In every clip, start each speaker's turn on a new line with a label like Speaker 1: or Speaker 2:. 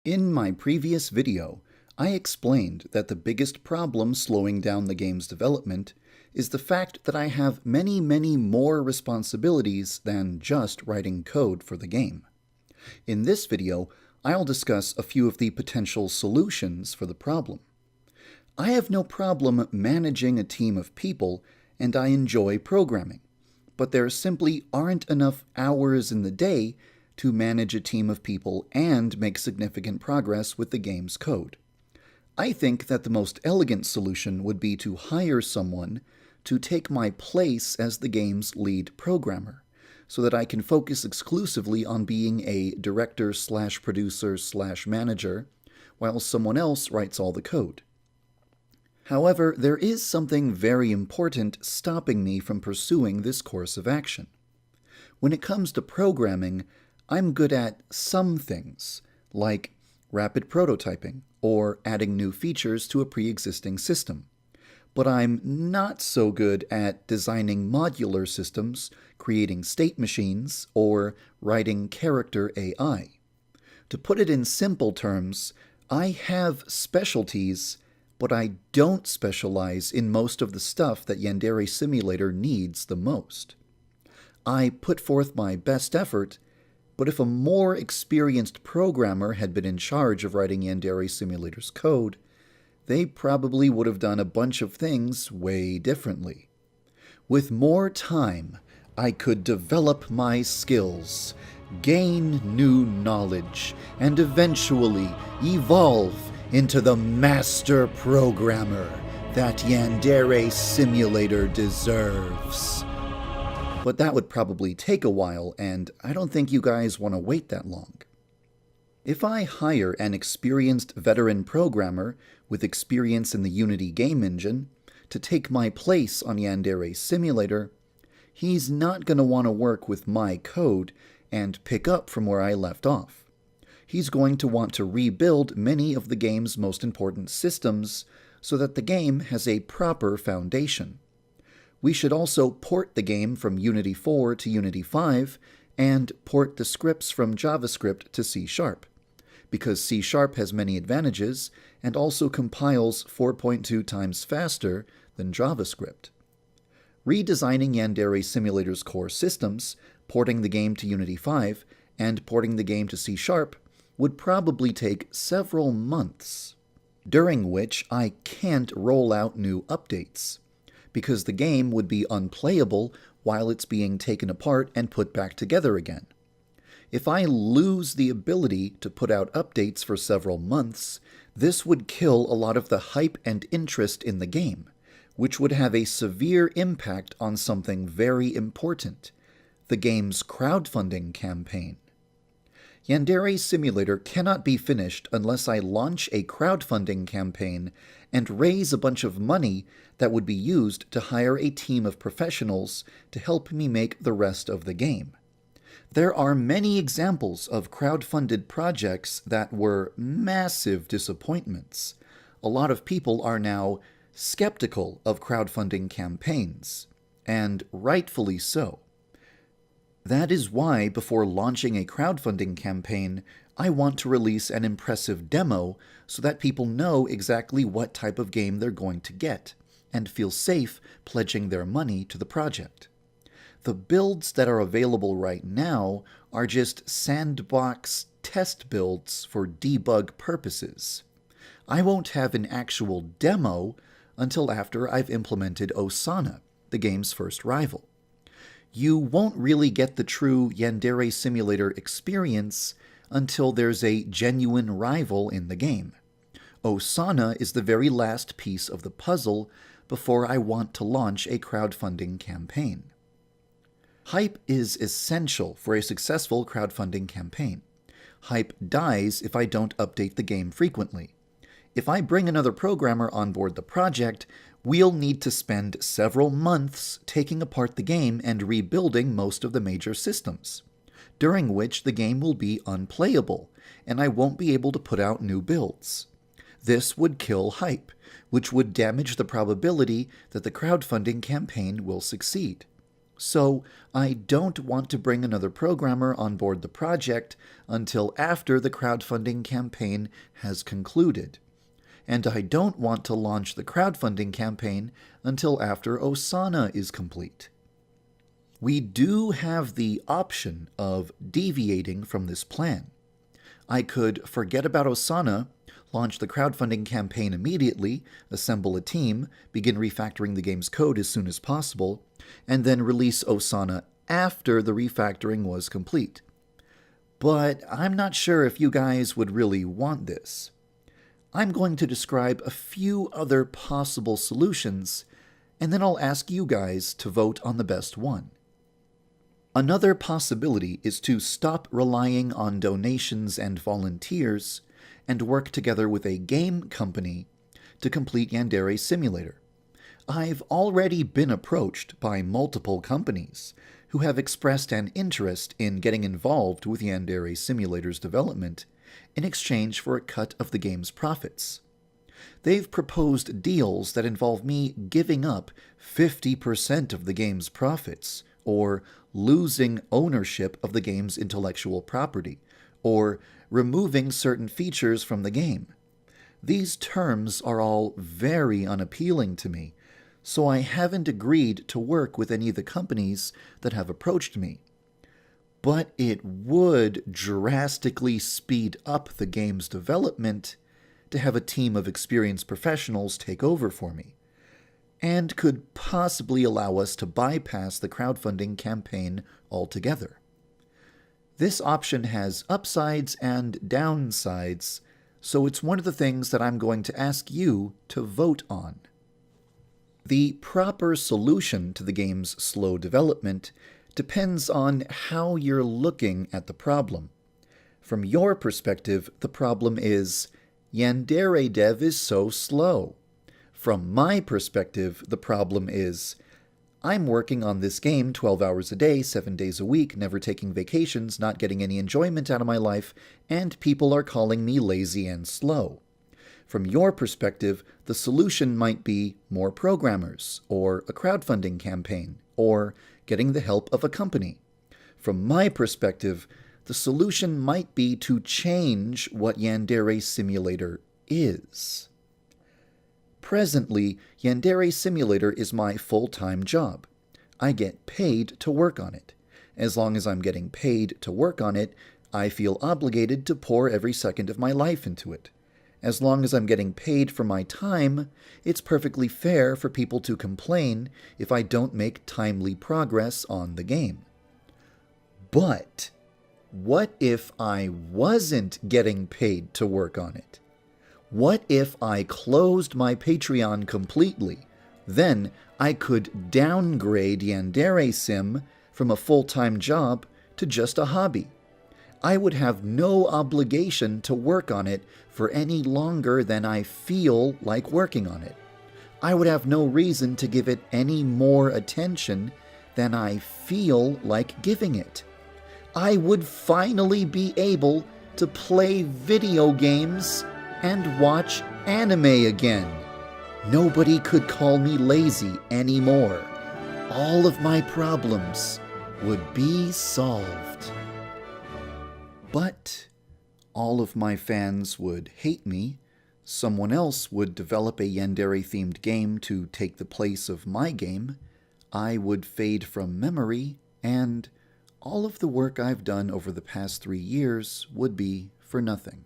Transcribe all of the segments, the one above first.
Speaker 1: In my previous video, I explained that the biggest problem slowing down the game's development is the fact that I have many more responsibilities than just writing code for the game. In this video, I'll discuss a few of the potential solutions for the problem. I have no problem managing a team of people, and I enjoy programming, but there simply aren't enough hours in the day to manage a team of people and make significant progress with the game's code. I think that the most elegant solution would be to hire someone to take my place as the game's lead programmer, so that I can focus exclusively on being a director/producer/manager, while someone else writes all the code. However, there is something very important stopping me from pursuing this course of action. When it comes to programming, I'm good at some things, like rapid prototyping or adding new features to a pre-existing system. But I'm not so good at designing modular systems, creating state machines, or writing character AI. To put it in simple terms, I have specialties, but I don't specialize in most of the stuff that Yandere Simulator needs the most. I put forth my best effort, but if a more experienced programmer had been in charge of writing Yandere Simulator's code, they probably would have done a bunch of things way differently. With more time, I could develop my skills, gain new knowledge, and eventually evolve into the master programmer that Yandere Simulator deserves. But that would probably take a while, and I don't think you guys want to wait that long. If I hire an experienced veteran programmer with experience in the Unity game engine to take my place on Yandere Simulator, he's not going to want to work with my code and pick up from where I left off. He's going to want to rebuild many of the game's most important systems so that the game has a proper foundation. We should also port the game from Unity 4 to Unity 5 and port the scripts from JavaScript to C#, because C# has many advantages and also compiles 4.2 times faster than JavaScript. Redesigning Yandere Simulator's core systems, porting the game to Unity 5, and porting the game to C# would probably take several months, during which I can't roll out new updates, because the game would be unplayable while it's being taken apart and put back together again. If I lose the ability to put out updates for several months, this would kill a lot of the hype and interest in the game, which would have a severe impact on something very important: the game's crowdfunding campaign. Yandere Simulator cannot be finished unless I launch a crowdfunding campaign and raise a bunch of money that would be used to hire a team of professionals to help me make the rest of the game. There are many examples of crowdfunded projects that were massive disappointments. A lot of people are now skeptical of crowdfunding campaigns, and rightfully so. That is why, before launching a crowdfunding campaign, I want to release an impressive demo so that people know exactly what type of game they're going to get, and feel safe pledging their money to the project. The builds that are available right now are just sandbox test builds for debug purposes. I won't have an actual demo until after I've implemented Osana, the game's first rival. You won't really get the true Yandere Simulator experience until there's a genuine rival in the game. Osana is the very last piece of the puzzle before I want to launch a crowdfunding campaign. Hype is essential for a successful crowdfunding campaign. Hype dies if I don't update the game frequently. If I bring another programmer on board the project, we'll need to spend several months taking apart the game and rebuilding most of the major systems, during which the game will be unplayable, and I won't be able to put out new builds. This would kill hype, which would damage the probability that the crowdfunding campaign will succeed. So I don't want to bring another programmer on board the project until after the crowdfunding campaign has concluded. And I don't want to launch the crowdfunding campaign until after Osana is complete. We do have the option of deviating from this plan. I could forget about Osana, launch the crowdfunding campaign immediately, assemble a team, begin refactoring the game's code as soon as possible, and then release Osana after the refactoring was complete. But I'm not sure if you guys would really want this. I'm going to describe a few other possible solutions, and then I'll ask you guys to vote on the best one. Another possibility is to stop relying on donations and volunteers and work together with a game company to complete Yandere Simulator. I've already been approached by multiple companies who have expressed an interest in getting involved with Yandere Simulator's development in exchange for a cut of the game's profits. They've proposed deals that involve me giving up 50% of the game's profits, or losing ownership of the game's intellectual property, or removing certain features from the game. These terms are all very unappealing to me, so I haven't agreed to work with any of the companies that have approached me. But it would drastically speed up the game's development to have a team of experienced professionals take over for me, and could possibly allow us to bypass the crowdfunding campaign altogether. This option has upsides and downsides, so it's one of the things that I'm going to ask you to vote on. The proper solution to the game's slow development depends on how you're looking at the problem. From your perspective, the problem is, YandereDev is so slow. From my perspective, the problem is, I'm working on this game 12 hours a day, 7 days a week, never taking vacations, not getting any enjoyment out of my life, and people are calling me lazy and slow. From your perspective, the solution might be more programmers, or a crowdfunding campaign, or getting the help of a company. From my perspective, the solution might be to change what Yandere Simulator is. Presently, Yandere Simulator is my full-time job. I get paid to work on it. As long as I'm getting paid to work on it, I feel obligated to pour every second of my life into it. As long as I'm getting paid for my time, it's perfectly fair for people to complain if I don't make timely progress on the game. But what if I wasn't getting paid to work on it? What if I closed my Patreon completely? Then I could downgrade Yandere Sim from a full-time job to just a hobby. I would have no obligation to work on it for any longer than I feel like working on it. I would have no reason to give it any more attention than I feel like giving it. I would finally be able to play video games and watch anime again. Nobody could call me lazy anymore. All of my problems would be solved. But all of my fans would hate me. Someone else would develop a Yandere-themed game to take the place of my game. I would fade from memory, and all of the work I've done over the past 3 years would be for nothing.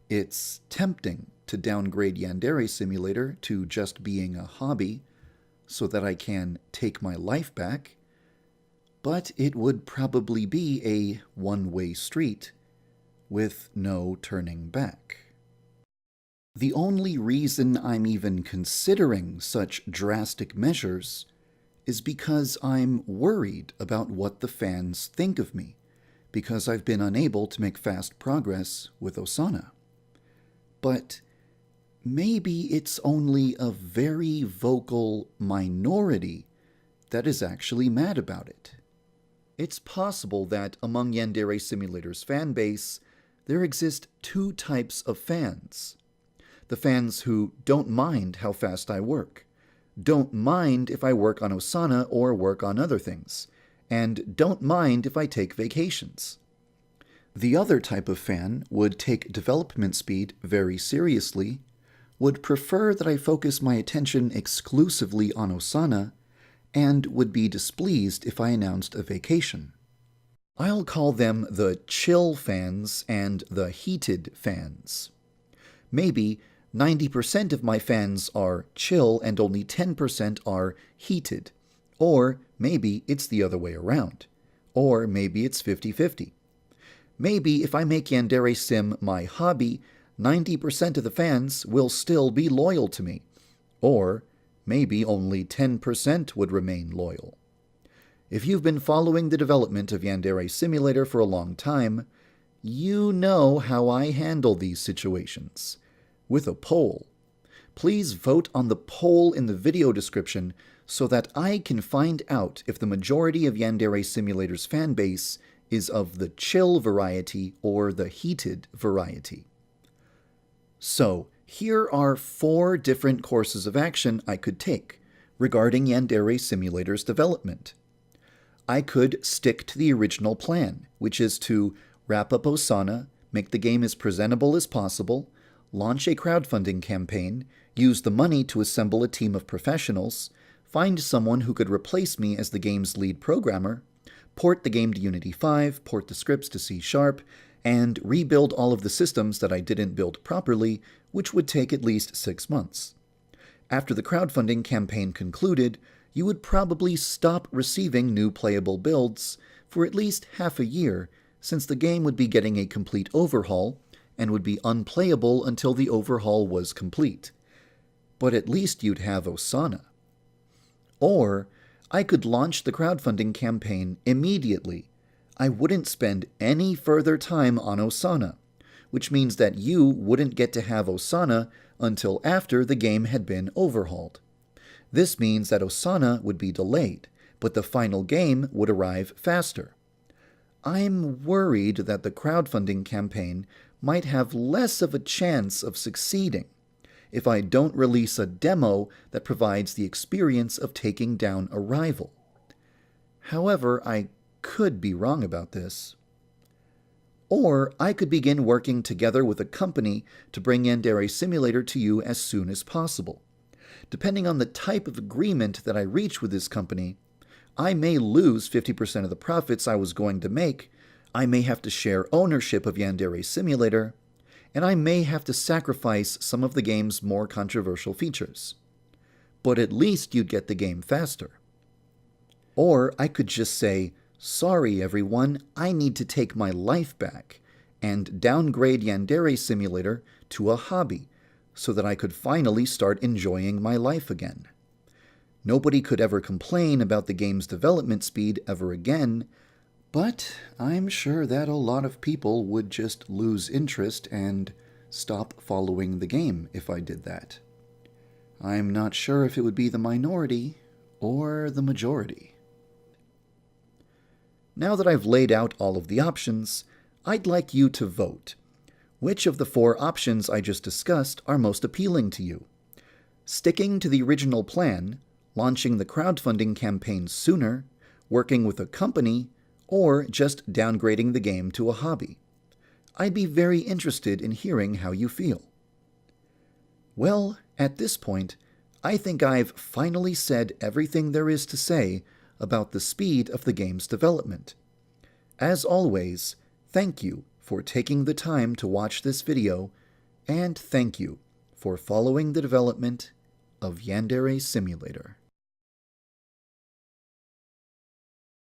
Speaker 1: It's tempting to downgrade Yandere Simulator to just being a hobby so that I can take my life back, but it would probably be a one-way street with no turning back. The only reason I'm even considering such drastic measures is because I'm worried about what the fans think of me, because I've been unable to make fast progress with Osana. But maybe it's only a very vocal minority that is actually mad about it. It's possible that among Yandere Simulator's fanbase, there exist 2 types of fans. The fans who don't mind how fast I work. don't mind if I work on Osana or work on other things, and don't mind if I take vacations. The other type of fan would take development speed very seriously, would prefer that I focus my attention exclusively on Osana, and would be displeased if I announced a vacation. I'll call them the chill fans and the heated fans. Maybe 90% of my fans are chill and only 10% are heated. Or maybe it's the other way around. Or maybe it's 50-50. Maybe if I make Yandere Sim my hobby, 90% of the fans will still be loyal to me. Or maybe only 10% would remain loyal. If you've been following the development of Yandere Simulator for a long time, you know how I handle these situations. With a poll. Please vote on the poll in the video description so that I can find out if the majority of Yandere Simulator's fanbase is of the chill variety or the heated variety. So, here are 4 different courses of action I could take regarding Yandere Simulator's development. I could stick to the original plan, which is to wrap up Osana, make the game as presentable as possible, launch a crowdfunding campaign, use the money to assemble a team of professionals, find someone who could replace me as the game's lead programmer, port the game to Unity 5, port the scripts to C#, and rebuild all of the systems that I didn't build properly, which would take at least 6 months. After the crowdfunding campaign concluded, you would probably stop receiving new playable builds for at least half a year, since the game would be getting a complete overhaul and would be unplayable until the overhaul was complete. But at least you'd have Osana. Or I could launch the crowdfunding campaign immediately. I wouldn't spend any further time on Osana, which means that you wouldn't get to have Osana until after the game had been overhauled. This means that Osana would be delayed, but the final game would arrive faster. I'm worried that the crowdfunding campaign might have less of a chance of succeeding if I don't release a demo that provides the experience of taking down a rival. However, I could be wrong about this. Or I could begin working together with a company to bring Yandere Simulator to you as soon as possible. Depending on the type of agreement that I reach with this company, I may lose 50% of the profits I was going to make, I may have to share ownership of Yandere Simulator, and I may have to sacrifice some of the game's more controversial features. But at least you'd get the game faster. Or I could just say, sorry everyone, I need to take my life back, and downgrade Yandere Simulator to a hobby, so that I could finally start enjoying my life again. Nobody could ever complain about the game's development speed ever again, but I'm sure that a lot of people would just lose interest and stop following the game if I did that. I'm not sure if it would be the minority or the majority. Now that I've laid out all of the options, I'd like you to vote. Which of the 4 options I just discussed are most appealing to you? Sticking to the original plan, launching the crowdfunding campaign sooner, working with a company, or just downgrading the game to a hobby? I'd be very interested in hearing how you feel. Well, at this point, I think I've finally said everything there is to say about the speed of the game's development. As always, thank you for taking the time to watch this video, and thank you for following the development of Yandere Simulator.